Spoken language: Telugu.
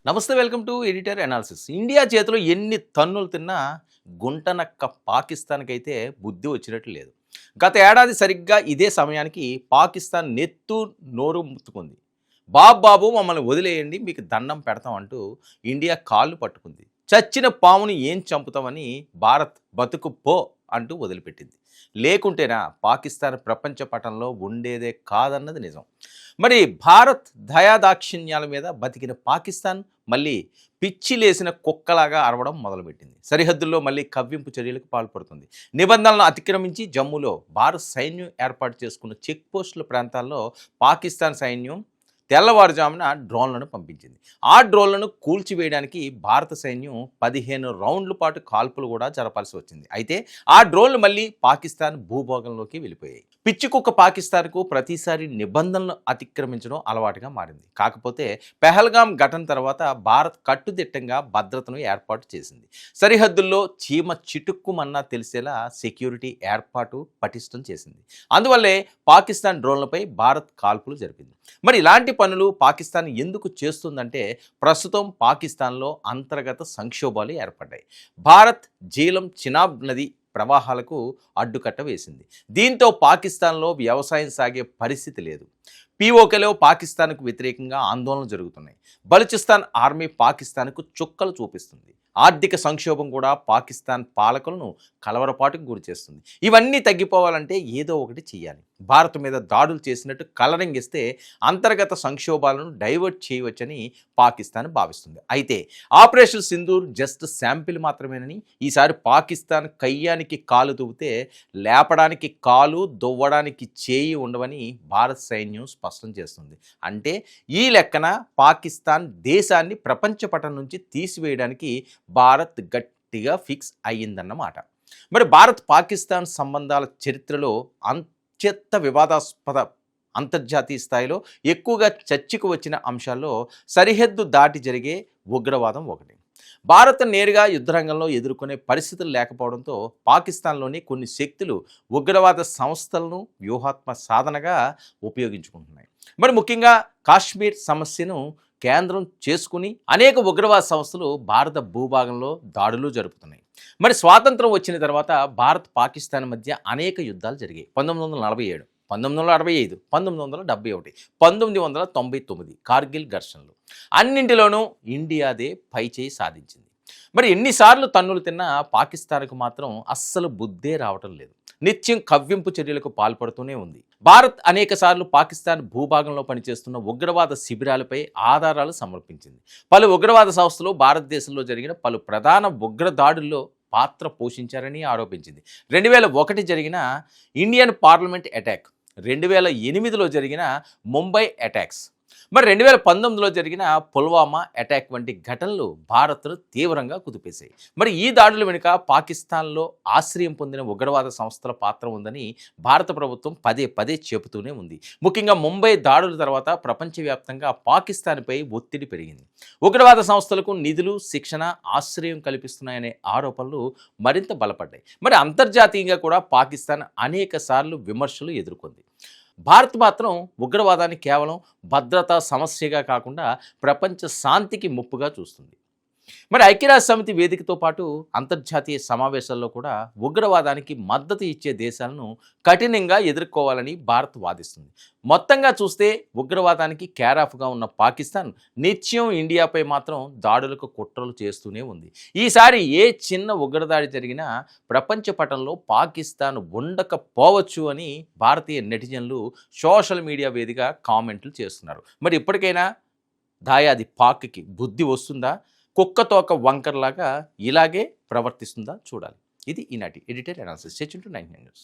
నమస్తే, welcome to editor analysis. India చేతిలో ఎన్ని తన్నులు తిన్నా గుంటనక్క పాకిస్తాన్కైతే బుద్ధి వచ్చినట్టు లేదు. గత ఏడాది సరిగ్గా ఇదే సమయానికి పాకిస్తాన్ నెత్తు నోరు ముత్తుకుంది. బాబు మమ్మల్ని వదిలేయండి, మీకు దండం పెడతాం అంటూ ఇండియా కాళ్ళు పట్టుకుంది. చచ్చిన పాముని ఏం చంపుతామని భారత్ బతుకు పో అంటూ వదిలిపెట్టింది. లేకుంటేనా పాకిస్తాన్ ప్రపంచ పటంలో ఉండేదే కాదన్నది నిజం. మరి భారత్ దయాదాక్షిణ్యాల మీద బతికిన పాకిస్తాన్ మళ్ళీ పిచ్చి లేసిన కుక్కలాగా అరవడం మొదలుపెట్టింది. సరిహద్దుల్లో మళ్ళీ కవ్వింపు చర్యలకు పాల్పడుతుంది. నిబంధనలను అతిక్రమించి జమ్మూలో భారత్ సైన్యం ఏర్పాటు చేసుకున్న చెక్ పోస్టుల ప్రాంతాల్లో పాకిస్తాన్ సైన్యం తెల్లవారుజామున డ్రోన్లను పంపించింది. ఆ డ్రోన్లను కూల్చివేయడానికి భారత సైన్యం 15 రౌండ్ల పాటు కాల్పులు కూడా జరపాల్సి వచ్చింది. అయితే ఆ డ్రోన్లు మళ్ళీ పాకిస్తాన్ భూభాగంలోకి వెళ్ళిపోయాయి. పిచ్చి కుక్క పాకిస్తాన్కు ప్రతిసారి నిబంధనలను అతిక్రమించడం అలవాటుగా మారింది. కాకపోతే పెహల్గాం ఘటన తర్వాత భారత్ కట్టుదిట్టంగా భద్రతను ఏర్పాటు చేసింది. సరిహద్దుల్లో చీమ చిటుక్కుమన్నా తెలిసేలా సెక్యూరిటీ ఏర్పాటు పటిష్టం చేసింది. అందువల్లే పాకిస్తాన్ డ్రోన్లపై భారత్ కాల్పులు జరిపింది. మరి ఇలాంటి పనులు పాకిస్తాన్ ఎందుకు చేస్తుందంటే ప్రస్తుతం పాకిస్తాన్లో అంతర్గత సంక్షోభాలు ఏర్పడ్డాయి. భారత్ జీలం చినాబ్ నది ప్రవాహాలకు అడ్డుకట్ట వేసింది. దీంతో పాకిస్తాన్లో వ్యవసాయం సాగే పరిస్థితి లేదు. పీఓకేలో పాకిస్తాన్కు వ్యతిరేకంగా ఆందోళనలు జరుగుతున్నాయి. బలూచిస్తాన్ ఆర్మీ పాకిస్తాన్కు చుక్కలు చూపిస్తుంది. ఆర్థిక సంక్షోభం కూడా పాకిస్తాన్ పాలకులను కలవరపాటుకు గురిచేస్తుంది. ఇవన్నీ తగ్గిపోవాలంటే ఏదో ఒకటి చేయాలి. భారత్ మీద దాడులు చేసినట్టు కలరింగ్ ఇస్తే అంతర్గత సంక్షోభాలను డైవర్ట్ చేయవచ్చని పాకిస్తాన్ భావిస్తుంది. అయితే ఆపరేషన్ సింధూర్ జస్ట్ శాంపిల్ మాత్రమేనని, ఈసారి పాకిస్తాన్ కయ్యానికి కాలు దువ్వితే లేపడానికి కాలు, దువ్వడానికి చేయి ఉండవని భారత సైన్యం స్పష్టం చేస్తుంది. అంటే ఈ లెక్కన పాకిస్తాన్ దేశాన్ని ప్రపంచ పటం నుంచి తీసివేయడానికి భారత్ గట్టిగా ఫిక్స్ అయ్యిందన్నమాట. మరి భారత్ పాకిస్తాన్ సంబంధాల చరిత్రలో అత్యంత వివాదాస్పద అంతర్జాతీయ స్థాయిలో ఎక్కువగా చర్చకు వచ్చిన అంశాల్లో సరిహద్దు దాటి జరిగే ఉగ్రవాదం ఒకటి. భారత్ నేరుగా యుద్ధరంగంలో ఎదుర్కొనే పరిస్థితులు లేకపోవడంతో పాకిస్తాన్లోని కొన్ని శక్తులు ఉగ్రవాద సంస్థలను వ్యూహాత్మక సాధనగా ఉపయోగించుకుంటున్నాయి. మరి ముఖ్యంగా కాశ్మీర్ సమస్యను కేంద్రం చేసుకుని అనేక ఉగ్రవాద సంస్థలు భారత భూభాగంలో దాడులు జరుపుతున్నాయి. మరి స్వాతంత్రం వచ్చిన తర్వాత భారత్ పాకిస్తాన్ మధ్య అనేక యుద్ధాలు జరిగాయి. 1947, 1965, 1971, 1999 కార్గిల్ ఘర్షణలు. అన్నింటిలోనూ ఇండియాదే పైచేయి సాధించింది. మరి ఎన్నిసార్లు తన్నులు తిన్నా పాకిస్తాన్కు మాత్రం అస్సలు బుద్ధే రావటం లేదు. నిత్యం కవ్వింపు చర్యలకు పాల్పడుతూనే ఉంది. భారత్ అనేక సార్లు పాకిస్తాన్ భూభాగంలో పనిచేస్తున్న ఉగ్రవాద శిబిరాలపై ఆధారాలు సమర్పించింది. పలు ఉగ్రవాద సంస్థలు భారతదేశంలో జరిగిన పలు ప్రధాన ఉగ్ర దాడుల్లో పాత్ర పోషించారని ఆరోపించింది. 2001 జరిగిన ఇండియన్ పార్లమెంట్ అటాక్, 2008లో జరిగిన ముంబై అటాక్స్, మరి 2019లో జరిగిన పుల్వామా అటాక్ వంటి ఘటనలు భారత్ను తీవ్రంగా కుదిపేశాయి. మరి ఈ దాడుల వెనుక పాకిస్తాన్లో ఆశ్రయం పొందిన ఉగ్రవాద సంస్థల పాత్ర ఉందని భారత ప్రభుత్వం పదే చెబుతూనే ఉంది. ముఖ్యంగా ముంబై దాడుల తర్వాత ప్రపంచవ్యాప్తంగా పాకిస్తాన్పై ఒత్తిడి పెరిగింది. ఉగ్రవాద సంస్థలకు నిధులు, శిక్షణ, ఆశ్రయం కల్పిస్తున్నాయనే ఆరోపణలు మరింత బలపడ్డాయి. మరి అంతర్జాతీయంగా కూడా పాకిస్తాన్ అనేక సార్లు విమర్శలు ఎదుర్కొంది. భారత్ మాత్రం ఉగ్రవాదాన్ని కేవలం భద్రతా సమస్యగా కాకుండా ప్రపంచ శాంతికి ముప్పుగా చూస్తుంది. మరి ఐక్యరాజ్య సమితి వేదికతో పాటు అంతర్జాతీయ సమావేశాల్లో కూడా ఉగ్రవాదానికి మద్దతు ఇచ్చే దేశాలను కఠినంగా ఎదుర్కోవాలని భారత్ వాదిస్తుంది. మొత్తంగా చూస్తే ఉగ్రవాదానికి కేరాఫ్గా ఉన్న పాకిస్తాన్ నిత్యం ఇండియాపై మాత్రం దాడులకు కుట్రలు చేస్తూనే ఉంది. ఈసారి ఏ చిన్న ఉగ్రదాడి జరిగినా ప్రపంచ పటంలో పాకిస్తాన్ ఉండకపోవచ్చు అని భారతీయ నెటిజన్లు సోషల్ మీడియా వేదికగా కామెంట్లు చేస్తున్నారు. మరి ఇప్పటికైనా దాయాది పాక్కి బుద్ధి వస్తుందా? కుక్కతోక వంకర్లాగా ఇలాగే ప్రవర్తిస్తుందా చూడాలి. ఇది ఈనాటి ఎడిటర్ అనాలిసిస్. 99 న్యూస్.